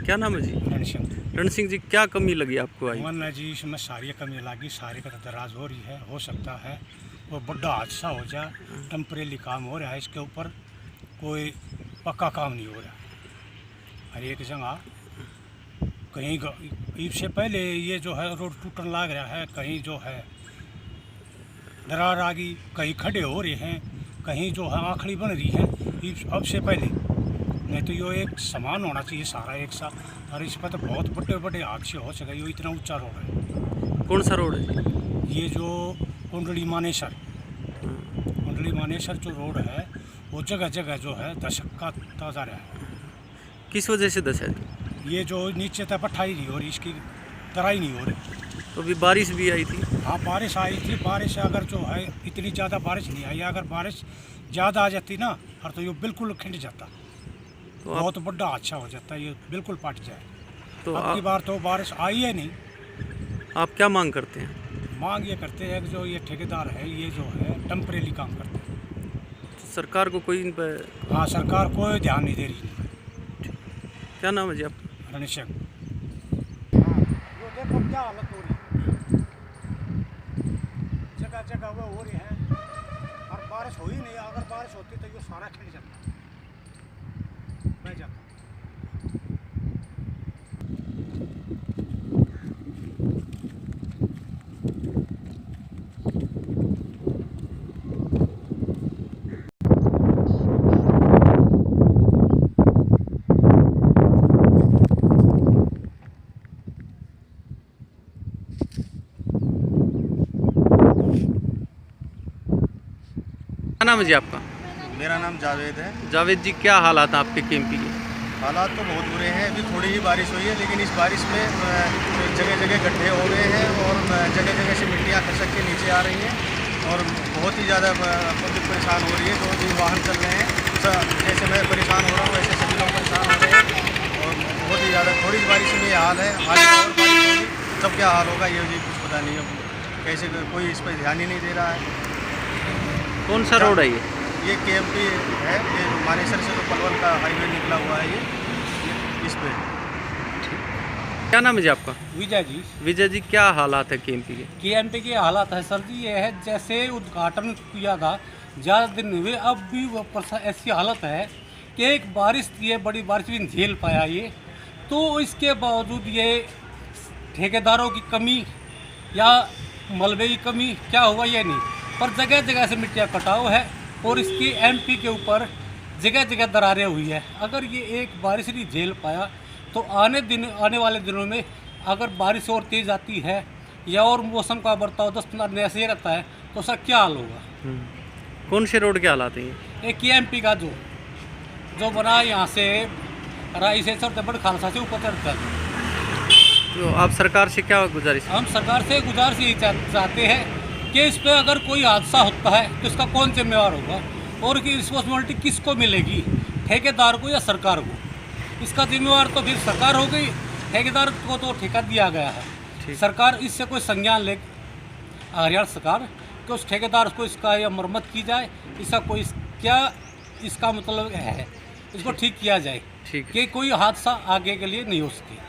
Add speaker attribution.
Speaker 1: क्या नाम है जी? रण सिंह जी, क्या कमी लगी आपको आई?
Speaker 2: मन जी इसमें सारी कमी लगी, सारी का दराज हो रही है। हो सकता है वो बड़ा हादसा हो जाए, टेम्परेरी काम हो रहा है, इसके ऊपर कोई पक्का काम नहीं हो रहा। हर एक जगह कहीं इससे पहले ये जो है रोड टूटने लग रहा है, कहीं जो है दरार आ गई, कहीं खड़े हो रहे हैं, कहीं जो है आखड़ी बन रही है। अब से पहले नहीं तो ये एक समान होना चाहिए सारा एक साथ, और इस पर तो बहुत बड़े बड़े हादसे हो सके। ये इतना ऊंचा रोड है।
Speaker 1: कौन सा रोड है?
Speaker 2: ये जो कुंडली मानेसर जो रोड है, वो जगह जगह जो है दशक्का ताज़ा रहा है।
Speaker 1: किस वजह से दशा?
Speaker 2: ये जो नीचे तक पठाई नहीं हो रही, इसकी तराई नहीं हो रही।
Speaker 1: तो अभी बारिश भी आई थी।
Speaker 2: हाँ, बारिश आई थी। बारिश अगर जो है इतनी ज़्यादा बारिश नहीं आई, अगर बारिश ज़्यादा आ जाती ना, और तो ये बिल्कुल खिंड जाता,
Speaker 1: तो
Speaker 2: बहुत बड़ा अच्छा हो जाता है, ये बिल्कुल पट जाए।
Speaker 1: तो
Speaker 2: अब की बार तो बारिश आई है नहीं।
Speaker 1: आप क्या मांग करते हैं?
Speaker 2: मांग ये करते हैं कि जो ये ठेकेदार है, ये जो है टेम्परेरी काम करते हैं।
Speaker 1: तो सरकार को कोई इन पर?
Speaker 2: हाँ, सरकार कोई ध्यान नहीं दे रही।
Speaker 1: क्या नाम है जी आपका?
Speaker 2: रणेश सिंह। वो देखो क्या हालत हो रही है, जगह जगह वो हो रही है, और बारिश हो ही नहीं। अगर बारिश होती तो ये सारा खिल जाता, बह जाता।
Speaker 1: क्या नाम है जी आपका?
Speaker 3: मेरा नाम जावेद है।
Speaker 1: जावेद जी, क्या हालात हैं आपके केएमपी के?
Speaker 3: हालात तो बहुत बुरे हैं। अभी थोड़ी ही बारिश हुई है, लेकिन इस बारिश में जगह जगह गड्ढे हो गए हैं, और जगह जगह से मिट्टियाँ खसक के नीचे आ रही हैं, और बहुत ही ज़्यादा पब्लिक परेशान हो रही है। जो भी वाहन चल रहे हैं, जैसे मैं परेशान हो रहा हूँ, वैसे सभी लोग परेशान हो रहे हैं। और बहुत ही ज़्यादा थोड़ी सी बारिश में ये हाल है। आगे और बारिश होगी तब क्या हाल होगा, ये भी कुछ पता नहीं है। कैसे कोई इस पर ध्यान ही नहीं दे रहा है।
Speaker 1: कौन सा रोड है ये?
Speaker 3: ये केएमपी है, ये मानेसर से तो पलवल का हाईवे निकला हुआ है, ये इस पे।
Speaker 1: क्या नाम है जी आपका?
Speaker 4: विजय जी।
Speaker 1: विजय जी, क्या हालात है केएमपी के?
Speaker 4: केएमपी के हालात है सर जी, ये है जैसे उद्घाटन किया था, ज़्यादा दिन नहीं हुए, अब भी ऐसी हालत है कि एक बारिश ये बड़ी बारिश भी नहीं झेल पाया ये। तो इसके बावजूद ये ठेकेदारों की कमी या मलबे की कमी क्या हुआ ये नहीं, पर जगह जगह से मिट्टियाँ कटाव है, और इसकी एमपी के ऊपर जगह जगह दरारें हुई है। अगर ये एक बारिश नहीं झेल पाया तो आने वाले दिनों में अगर बारिश और तेज़ आती है या और मौसम का बर्ताव 10-15 दिन ऐसे ही रहता है तो सर क्या हाल होगा।
Speaker 1: कौन से रोड के हालात हैं ये?
Speaker 4: एक केएमपी का जो बना यहाँ से राई से चढ़ते बड़ खालसा से ऊपर चढ़ता है।
Speaker 1: तो आप सरकार से क्या गुजारिश?
Speaker 4: हम सरकार से गुजारिश यही चाहते हैं कि इस पर अगर कोई हादसा होता है तो इसका कौन जिम्मेवार होगा, और कि रिस्पॉन्सिबिलिटी किसको मिलेगी, ठेकेदार को या सरकार को? इसका जिम्मेवार तो फिर सरकार हो गई, ठेकेदार को तो ठेका दिया गया है। सरकार इससे कोई संज्ञान ले, हरियाणा सरकार कि उस ठेकेदार को इसका या मरम्मत की जाए, इसका कोई क्या इसका मतलब है, इसको ठीक किया जाए
Speaker 1: ठीक
Speaker 4: कि कोई हादसा आगे के लिए नहीं हो सके।